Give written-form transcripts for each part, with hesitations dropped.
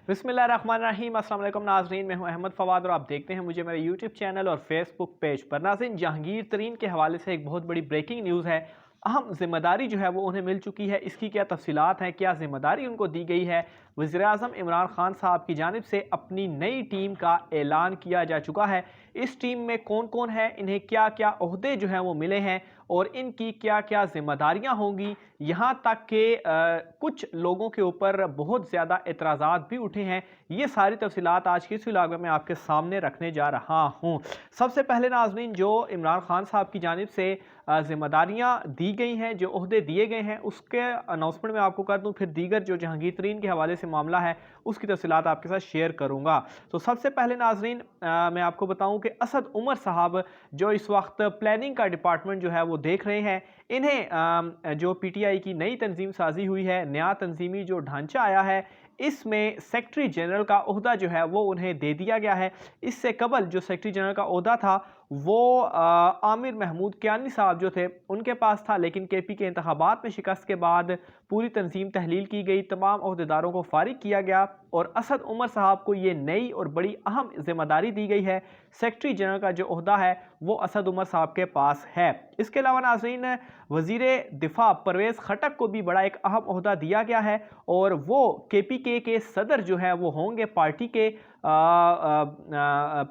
बिस्मिल्लाहिर्रहमानिर्रहीम। अस्सलाम वालेकुम नाज़रीन, मैं हूं अहमद फ़वाद और आप देखते हैं मुझे मेरे यूट्यूब चैनल और फेसबुक पेज पर। नाज़रीन, जहांगीर तरीन के हवाले से एक बहुत बड़ी ब्रेकिंग न्यूज़ है। अहम ज़िम्मेदारी जो है वो उन्हें मिल चुकी है। इसकी क्या तफसीलात हैं, क्या ज़िम्मेदारी उनको दी गई है। वज़ीर-ए-आज़म इमरान खान साहब की जानिब से अपनी नई टीम का ऐलान किया जा चुका है। इस टीम में कौन कौन है, इन्हें क्या क्या ओहदे जो हैं वो मिले हैं और इनकी क्या क्या जिम्मेदारियां होंगी। यहाँ तक कि कुछ लोगों के ऊपर बहुत ज़्यादा एतराज़ात भी उठे हैं। ये सारी तफसीलात आज की इस व्लॉग में मैं आपके सामने रखने जा रहा हूँ। सबसे पहले नाज़रीन, जो इमरान खान साहब की जानिब से जिम्मेदारियां दी गई हैं, जो ओहदे दिए गए हैं, उसके अनाउंसमेंट मैं आपको कर दूं, फिर दीगर जो जहांगीर तरीन के हवाले से मामला है उसकी तफसीलात आपके साथ शेयर करूंगा। तो सबसे पहले नाज़रीन, मैं आपको बताऊं कि असद उमर साहब जो इस वक्त प्लानिंग का डिपार्टमेंट जो है वो देख रहे हैं, इन्हें जो पीटीआई की नई तंजीम साजी हुई है, नया तंजीमी जो ढांचा आया है, इसमें सेक्रेटरी जनरल का ओहदा जो है वो उन्हें दे दिया गया है। इससे कबल जो सेक्रेटरी जनरल का ओहदा था वो आमिर महमूद कियानी साहब जो थे उनके पास था, लेकिन केपी के इंतखाबात में शिकस्त के बाद पूरी तंजीम तहलील की गई, तमाम ओहदेदारों को फारिग किया गया और असद उमर साहब को ये नई और बड़ी अहम जिम्मेदारी दी गई है। सेक्रेटरी जनरल का जो ओहदा है वो असद उमर साहब के पास है। इसके अलावा नाज़रीन, वज़ीरे दिफा परवेज़ खटक को भी बड़ा एक अहम ओहदा दिया गया है और वो केपीके के सदर जो है वो होंगे पार्टी के।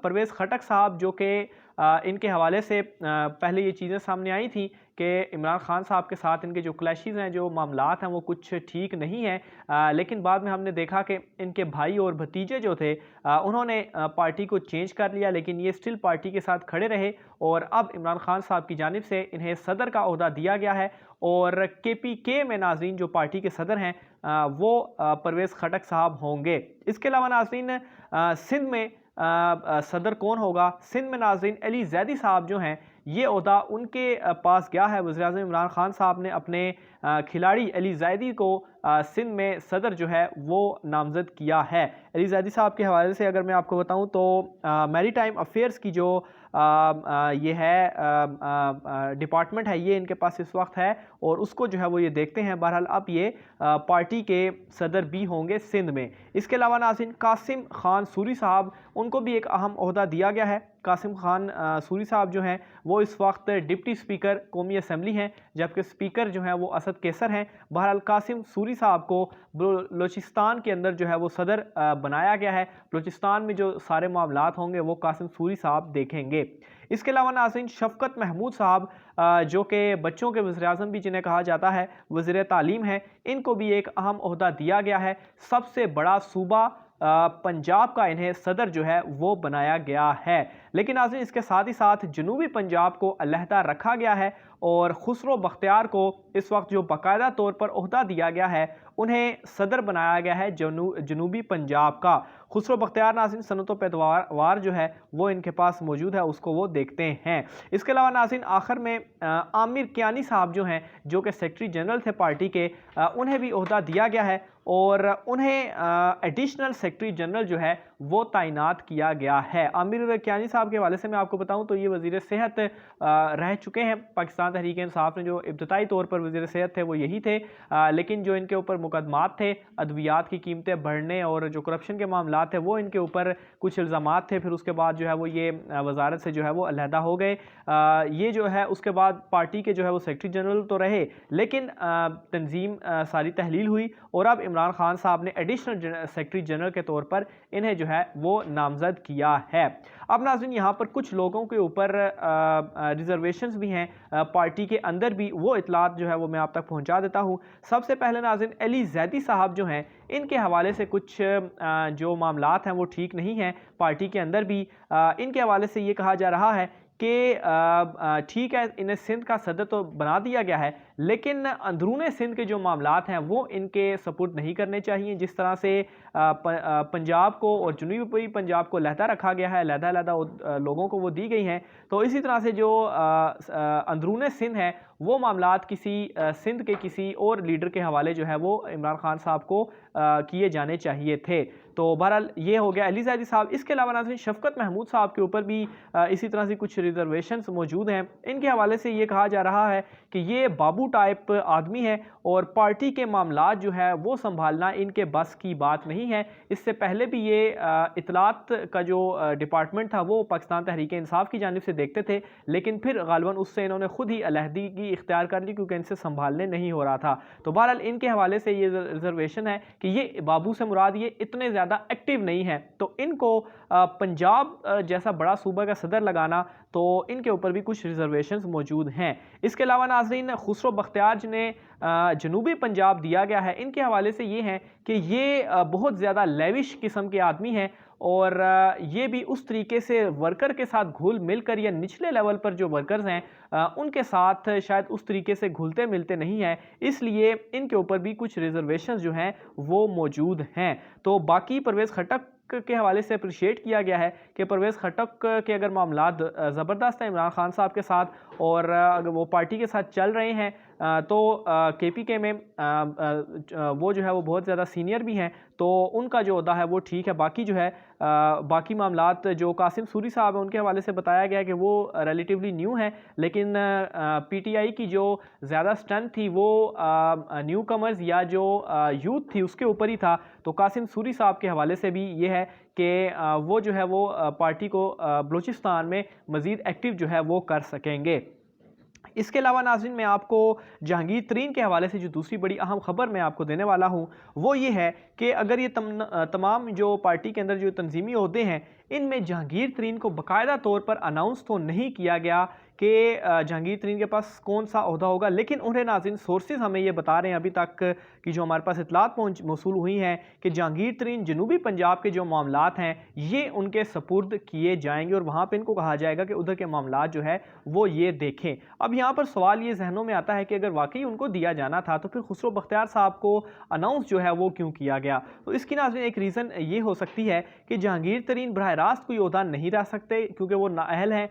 परवेज़ खटक साहब जो कि इनके हवाले से पहले ये चीज़ें सामने आई थी कि इमरान खान साहब के साथ इनके जो क्लैशेस हैं, जो मामलात हैं, वो कुछ ठीक नहीं हैं। लेकिन बाद में हमने देखा कि इनके भाई और भतीजे जो थे उन्होंने पार्टी को चेंज कर लिया, लेकिन ये स्टिल पार्टी के साथ खड़े रहे और अब इमरान खान साहब की जानिब से इन्हें सदर का ओहदा दिया गया है और केपीके में नाज़रीन जो पार्टी के सदर हैं वो परवेज़ खटक साहब होंगे। इसके अलावा नाज़रीन, सिंध में सदर कौन होगा? सिंध में नाज़रीन अली जैदी साहब जो हैं, ये ओहदा उनके पास गया है। वज़ीर-ए-आज़म इमरान खान साहब ने अपने खिलाड़ी अली जैदी को सिंध में सदर जो है वो नामज़द किया है। अली जैदी साहब के हवाले से अगर मैं आपको बताऊं तो मैरी टाइम अफेयर्स की जो ये है डिपार्टमेंट है, ये इनके पास इस वक्त है और उसको जो है वो ये देखते हैं। बहरहाल अब ये पार्टी के सदर भी होंगे सिंध में। इसके अलावा नाज़रीन, कासिम खान सूरी साहब, उनको भी एक अहम ओहदा दिया गया है। कासिम खान सूरी साहब जो हैं वो इस वक्त डिप्टी स्पीकर कौमी असम्बली हैं, जबकि स्पीकर जो हैं वो असद कैसर हैं। बहरहाल कासिम सूरी साहब को बलूचिस्तान के अंदर जो है वो सदर बनाया गया है। बलूचिस्तान में जो सारे मामलात होंगे वो कासिम सूरी साहब देखेंगे। इसके अलावा नाज़रीन, शफ़क़त महमूद साहब जो कि बच्चों के वज़ीर-ए-आज़म भी जिन्हें कहा जाता है, वज़ीर तालीम है, इनको भी एक अहम ओहदा दिया गया है। सबसे बड़ा सूबा पंजाब का इन्हें सदर जो है वो बनाया गया है। लेकिन नाज़रीन, इसके साथ ही साथ जनूबी पंजाब को अलहदा रखा गया है और खुसरो बख्तियार को इस वक्त जो बाकायदा तौर पर ओहदा दिया गया है उन्हें सदर बनाया गया है जनूबी पंजाब का। खुसरो बख्तियार नाज़रीन सनतो पैदावार जो है वो इनके पास मौजूद है, उसको वो देखते हैं। इसके अलावा नाज़रीन, आखिर में आमिर कियानी साहब जो हैं, जो कि सेक्रेटरी जनरल थे पार्टी के, उन्हें भी ओहदा दिया गया है और उन्हें एडिशनल सेक्रेटरी जनरल जो है वो तैनात किया गया है। आमिर कियानी साहब के हवाले से मैं आपको बताऊं तो ये वज़ीर सेहत रह चुके हैं। पाकिस्तान तहरीक इंसाफ ने जो इब्तदाई तौर पर वज़ीर सेहत थे वो यही थे, लेकिन जो इनके ऊपर मुकदमात थे, अद्वियात की कीमतें बढ़ने और जो करप्शन के मामला थे वो इनके ऊपर कुछ इल्ज़ामात थे। फिर उसके बाद जो है वो ये वजारत से जो है वो अलहदा हो गए। ये जो है उसके बाद पार्टी के जो है वो सेक्रेटरी जनरल तो रहे, लेकिन तंजीम सारी तहलील हुई और अब इमरान खान साहब ने एडिशनल सेक्रेटरी जनरल के तौर पर इन्हें जो है वो नामजद किया है। अब नाज़रीन, यहाँ पर कुछ लोगों के ऊपर रिजर्वेशंस भी हैं पार्टी के अंदर भी, वो इतलात जो है वो मैं आप तक पहुँचा देता हूँ। सबसे पहले नाज़रीन, अली जैदी साहब जो हैं, इनके हवाले से कुछ जो मामलात हैं वो ठीक नहीं हैं पार्टी के अंदर भी। इनके हवाले से ये कहा जा रहा है कि ठीक है, इन्हें सिंध का सदर तो बना दिया गया है, लेकिन अंदरूने सिंध के जो मामलात हैं वो इनके सपुर्द नहीं करने चाहिए। जिस तरह से पंजाब को और जनूबी पंजाब को अलहदा रखा गया है, अलहदा लोगों को वो दी गई हैं, तो इसी तरह से जो अंदरूने सिंध है वो मामलात किसी सिंध के किसी और लीडर के हवाले जो है वो इमरान खान साहब को किए जाने चाहिए थे। तो बहरहाल ये हो गया अली जैदी साहब। इसके अलावा नाज़रीन, शफ़क़त महमूद साहब के ऊपर भी इसी तरह से कुछ रिजर्वेशंस मौजूद हैं। इनके हवाले से ये कहा जा रहा है कि ये बाबू टाइप आदमी है और पार्टी के मामलात जो है वो संभालना इनके बस की बात नहीं है। इससे पहले भी ये इत्तलात का जो डिपार्टमेंट था वो पाकिस्तान तहरीक इंसाफ की जानिब से देखते थे, लेकिन फिर गालिबन उससे इन्होंने खुद ही अलहदगी इख्तियार कर ली क्योंकि इनसे संभालने नहीं हो रहा था। तो बहरहाल इनके हवाले से ये रिजर्वेशन है कि ये बाबू से मुराद ये इतने ज़्यादा एक्टिव नहीं है, तो इनको पंजाब जैसा बड़ा सूबा का सदर लगाना, तो इनके ऊपर भी कुछ रिजर्वेशंस मौजूद हैं। इसके अलावा नाज़रीन, खुसरो बख्तियार जिन्हें जनूबी पंजाब दिया गया है, इनके हवाले से ये हैं कि ये बहुत ज़्यादा लेविश किस्म के आदमी हैं और ये भी उस तरीके से वर्कर के साथ घुल मिलकर या निचले लेवल पर जो वर्कर्स हैं उनके साथ शायद उस तरीके से घुलते मिलते नहीं हैं, इसलिए इनके ऊपर भी कुछ रिजर्वेशंस जो हैं वो मौजूद हैं। तो बाकी परवेज़ खट्टक के हवाले से अप्रिशिएट किया गया है कि परवेज़ खट्टक के अगर मामलात ज़बरदस्त हैं इमरान खान साहब के साथ और अगर वो पार्टी के साथ चल रहे हैं तो KPK में वो जो है वो बहुत ज़्यादा सीनियर भी हैं, तो उनका जो ओहदा है वो ठीक है। बाकी जो है बाकी मामलात जो कासिम सूरी साहब हैं उनके हवाले से बताया गया कि वो रिलेटिवली न्यू हैं, लेकिन PTI की जो ज़्यादा स्ट्रेंथ थी वो न्यू कमर्स या जो यूथ थी उसके ऊपर ही था। तो कासिम सूरी साहब के हवाले से भी ये है कि वो जो है वो पार्टी को बलूचिस्तान में मज़ीद एक्टिव जो है वो कर सकेंगे। इसके अलावा नाज़रीन, मैं आपको जहांगीर तरीन के हवाले से जो दूसरी बड़ी अहम खबर मैं आपको देने वाला हूँ वो ये है कि अगर ये तमाम जो पार्टी के अंदर जो तंजीमी ओहदे हैं इनमें जहांगीर तरीन को बाकायदा तौर पर अनाउंस तो नहीं किया गया कि जहांगीर तरीन के पास कौन सा ओहदा होगा, लेकिन उन्हें नाज़रीन सोर्सेज हमें ये बता रहे हैं अभी तक कि जो हमारे पास इतलात मौसूल हुई हैं कि जहांगीर तरीन जनूबी पंजाब के जो मामलात हैं ये उनके सपुर्द किए जाएंगे और वहाँ पर इनको कहा जाएगा कि उधर के मामलात जो है वो ये देखें। अब यहाँ पर सवाल ये जहनों में आता है कि अगर वाकई उनको दिया जाना था तो फिर खुसरो बख्तियार साहब को अनाउंस जो है वो क्यों किया गया। तो इसकी नाज़रीन एक रीज़न ये हो सकती है कि जहांगीर तरीन बराह रास्त कोई ओहदा नहीं रह सकते क्योंकि वो नाअहल हैं।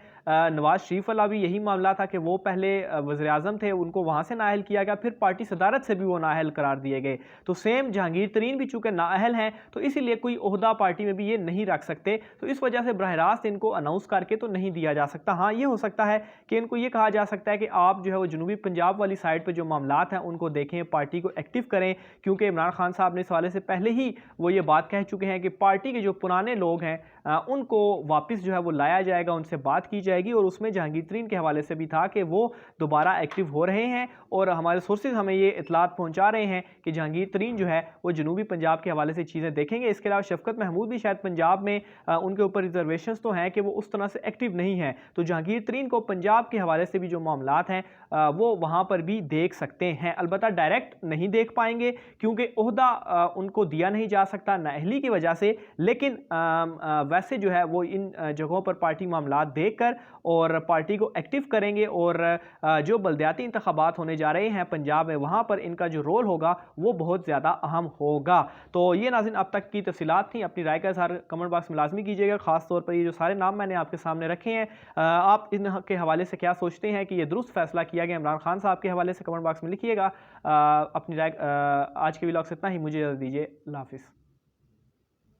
नवाज शरीफ वाला भी यही मामला था कि वो पहले वज़ीर आज़म थे, उनको वहाँ से नाअहल किया गया, फिर पार्टी सदारत से भी वो नाअहल करार दिए गए। तो सेम जहांगीर तरीन भी चूँकि नाअहल हैं तो इसीलिए कोई ओहदा पार्टी में भी ये नहीं रख सकते, तो इस वजह से बराह रास्त इनको अनाउंस करके तो नहीं दिया जा सकता। हाँ, ये हो सकता है कि इनको ये कहा जा सकता है कि आप जो है वो जनूबी पंजाब वाली साइड पर जो मामलात हैं उनको देखें, पार्टी को एक्टिव करें, क्योंकि इमरान खान साहब ने इस हवाले से पहले ही वो ये बात कह चुके हैं कि पार्टी के जो पुराने लोग हैं उनको वापस जो है वो लाया जाएगा, उनसे बात की जाएगी। और उसमें जहांगीर तरीन के हवाले से भी था कि वो दोबारा एक्टिव हो रहे हैं और हमारे सोर्सेज हमें ये इतलात पहुंचा रहे हैं कि जहांगीर तरीन जो है वो जनूबी पंजाब के हवाले से चीज़ें देखेंगे। इसके अलावा शफकत महमूद भी शायद पंजाब में उनके ऊपर रिजर्वेशंस तो हैं कि वो उस तरह से एक्टिव नहीं है, तो जहांगीर तरीन को पंजाब के हवाले से भी जो मामलात हैं वो वहाँ पर भी देख सकते हैं। अलबत्ता डायरेक्ट नहीं देख पाएंगे क्योंकि ओहदा उनको दिया नहीं जा सकता नाअहली की वजह से, लेकिन वैसे जो है वो इन जगहों पर पार्टी मामलात देखकर और पार्टी को एक्टिव करेंगे और जो बल्दियाती इंतखाबात होने जा रहे हैं पंजाब में वहाँ पर इनका जो रोल होगा वो बहुत ज़्यादा अहम होगा। तो ये नाज़रीन अब तक की तफसीलात थी, अपनी राय का इज़हार कमेंट बॉक्स में लाजमी कीजिएगा। ख़ास तौर पर ये जो सारे नाम मैंने आपके सामने रखे हैं आप इनके हवाले से क्या सोचते हैं कि ये दुरुस्त फैसला किया गया इमरान खान साहब के हवाले से कमेंट बॉक्स में लिखिएगा। अपनी राय आज के व्लॉग से इतना ही, मुझे इजाज़त दीजिए। अल्लाह हाफ़िज़।